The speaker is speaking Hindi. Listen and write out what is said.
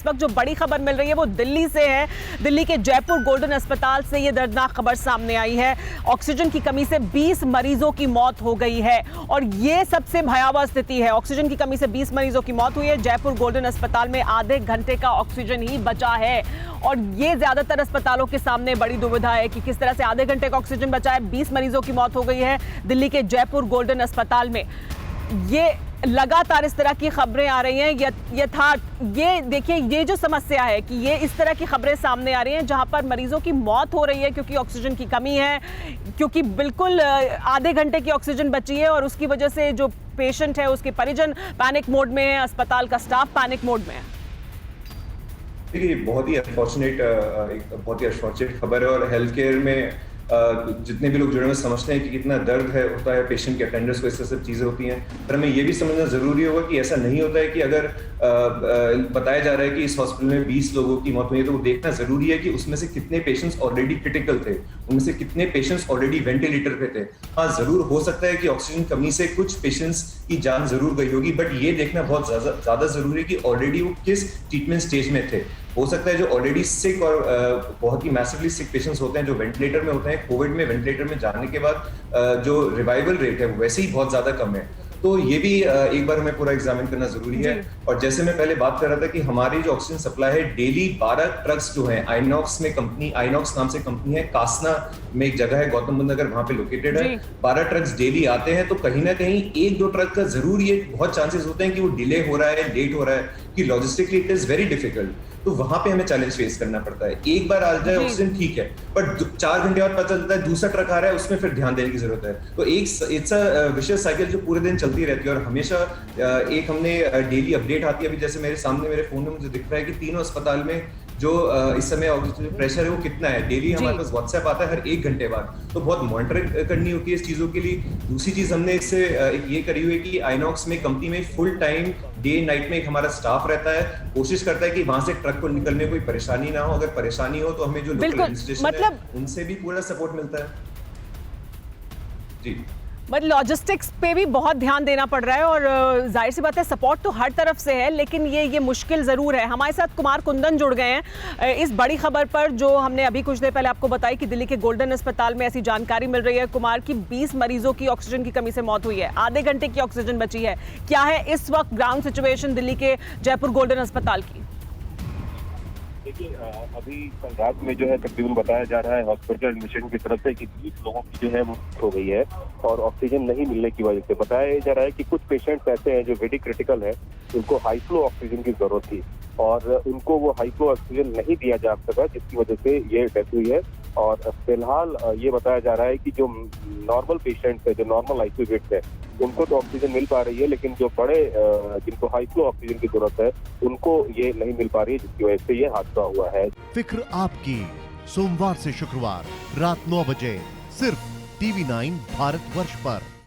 इस वक्त जो बड़ी खबर मिल रही है वो दिल्ली से है। दिल्ली के जयपुर गोल्डन अस्पताल से ये दर्दनाक खबर सामने आई है। ऑक्सीजन की कमी से 20 मरीजों की मौत हो गई है और ये सबसे भयावह स्थिति है। ऑक्सीजन की कमी से 20 मरीजों की मौत हुई है। जयपुर गोल्डन अस्पताल में आधे घंटे का ऑक्सीजन ही बचा है और ये ज्यादातर अस्पतालों के सामने बड़ी दुविधा है कि किस तरह से आधे घंटे का ऑक्सीजन बचा है। 20 मरीजों की मौत हो गई है दिल्ली के जयपुर गोल्डन अस्पताल में। ये लगातार इस तरह की खबरें आ रही हैं। यथार्थ ये देखिए, ये जो समस्या है कि ये इस तरह की खबरें सामने आ रही हैं जहां पर मरीजों की मौत हो रही है क्योंकि ऑक्सीजन की कमी है, क्योंकि बिल्कुल आधे घंटे की ऑक्सीजन बची है और उसकी वजह से जो पेशेंट है उसके परिजन पैनिक मोड में है, अस्पताल का स्टाफ पैनिक मोड में है। देखिए, बहुत ही अनफॉर्चुनेट खबर है और हेल्थ केयर में जितने भी लोग जुड़े हुए समझते हैं कि कितना दर्द है होता है पेशेंट के अटेंडर्स को, इससे सब चीज़ें होती हैं। पर हमें ये भी समझना ज़रूरी होगा कि ऐसा नहीं होता है कि अगर बताया जा रहा है कि इस हॉस्पिटल में 20 लोगों की मौत हुई है तो वो देखना ज़रूरी है कि उसमें से कितने पेशेंट्स ऑलरेडी क्रिटिकल थे, उनमें से कितने पेशेंट्स ऑलरेडी वेंटिलेटर पे थे। हाँ, ज़रूर हो सकता है कि ऑक्सीजन कमी से कुछ पेशेंट्स की जान ज़रूर गई होगी, बट ये देखना बहुत ज़्यादा ज़रूरी है कि ऑलरेडी वो किस ट्रीटमेंट स्टेज में थे। हो सकता है जो ऑलरेडी सिक और बहुत ही मैसिवली सिक पेशेंट्स होते हैं, जो वेंटिलेटर में होते हैं, कोविड में वेंटिलेटर में जाने के बाद जो रिवाइवल रेट है वो वैसे ही बहुत ज्यादा कम है। तो ये भी एक बार हमें पूरा एग्जामिन करना जरूरी है। और जैसे मैं पहले बात कर रहा था कि हमारी जो ऑक्सीजन सप्लाई है डेली 12 ट्रक्स जो है आइनॉक्स नाम से कंपनी है, कासना में एक जगह है गौतम बुद्ध नगर, वहां पे लोकेटेड है। 12 ट्रक्स डेली आते हैं, तो कहीं ना कहीं 1-2 ट्रक का जरूर ये बहुत चांसेस होते हैं कि वो डिले हो रहा है, लेट हो रहा है, कि logistically it is very difficult. तो वहां पे हमें चैलेंज फेस करना पड़ता है। एक बार आ जाए ऑक्सीजन ठीक है, बट 4 घंटे बाद पता चलता है दूसरा ट्रक आ रहा है, उसमें फिर ध्यान देने की जरूरत है। तो इट्स अ विशियस साइकिल जो पूरे दिन चलती रहती है और हमेशा एक हमने डेली अपडेट आती है। अभी जैसे मेरे सामने मेरे फोन में मुझे दिख रहा है कि तीनों अस्पताल में जो इस समय ऑक्सीजन प्रेशर है वो कितना है। डेली हमारे पास व्हाट्सएप आता है हर 1 घंटे बाद, तो बहुत मॉनिटरिंग करनी होती है इस चीजों के लिए। दूसरी चीज हमने इससे ये करी हुई है कि आइनॉक्स में कंपनी में फुल टाइम डे नाइट में एक हमारा स्टाफ रहता है, कोशिश करता है कि वहां से ट्रक को निकलने में कोई परेशानी ना हो। अगर परेशानी हो तो हमें जो लोकल एडमिनिस्ट्रेशन है उनसे भी पूरा सपोर्ट मिलता है। जी, बट लॉजिस्टिक्स पे भी बहुत ध्यान देना पड़ रहा है और जाहिर सी बात है सपोर्ट तो हर तरफ से है, लेकिन ये मुश्किल ज़रूर है। हमारे साथ कुमार कुंदन जुड़ गए हैं इस बड़ी खबर पर जो हमने अभी कुछ देर पहले आपको बताई कि दिल्ली के गोल्डन अस्पताल में ऐसी जानकारी मिल रही है कुमार की 20 मरीजों की ऑक्सीजन की कमी से मौत हुई है, आधे घंटे की ऑक्सीजन बची है। क्या है इस वक्त ग्राउंड सिचुएशन दिल्ली के जयपुर गोल्डन अस्पताल की? देखिए, अभी कल रात में जो है तकरीबन बताया जा रहा है हॉस्पिटल एडमिनिस्ट्रेशन की तरफ से कि 20 लोगों की जो है मौत हो गई है और ऑक्सीजन नहीं मिलने की वजह से। बताया जा रहा है कि कुछ पेशेंट्स ऐसे हैं जो वेरी क्रिटिकल है, उनको हाई फ्लो ऑक्सीजन की जरूरत थी और उनको वो हाई फ्लो ऑक्सीजन नहीं दिया जा सका, जिसकी वजह से ये डेथ हुई है। और फिलहाल ये बताया जा रहा है कि जो नॉर्मल पेशेंट्स है, जो नॉर्मल आईसीयू बेड्स है, उनको तो ऑक्सीजन मिल पा रही है, लेकिन जो बड़े जिनको हाई फ्लो ऑक्सीजन की जरूरत है उनको ये नहीं मिल पा रही है, जिसकी वजह से ये हादसा हुआ है। फिक्र आपकी, सोमवार से शुक्रवार रात 9 बजे सिर्फ TV9 भारतवर्ष पर।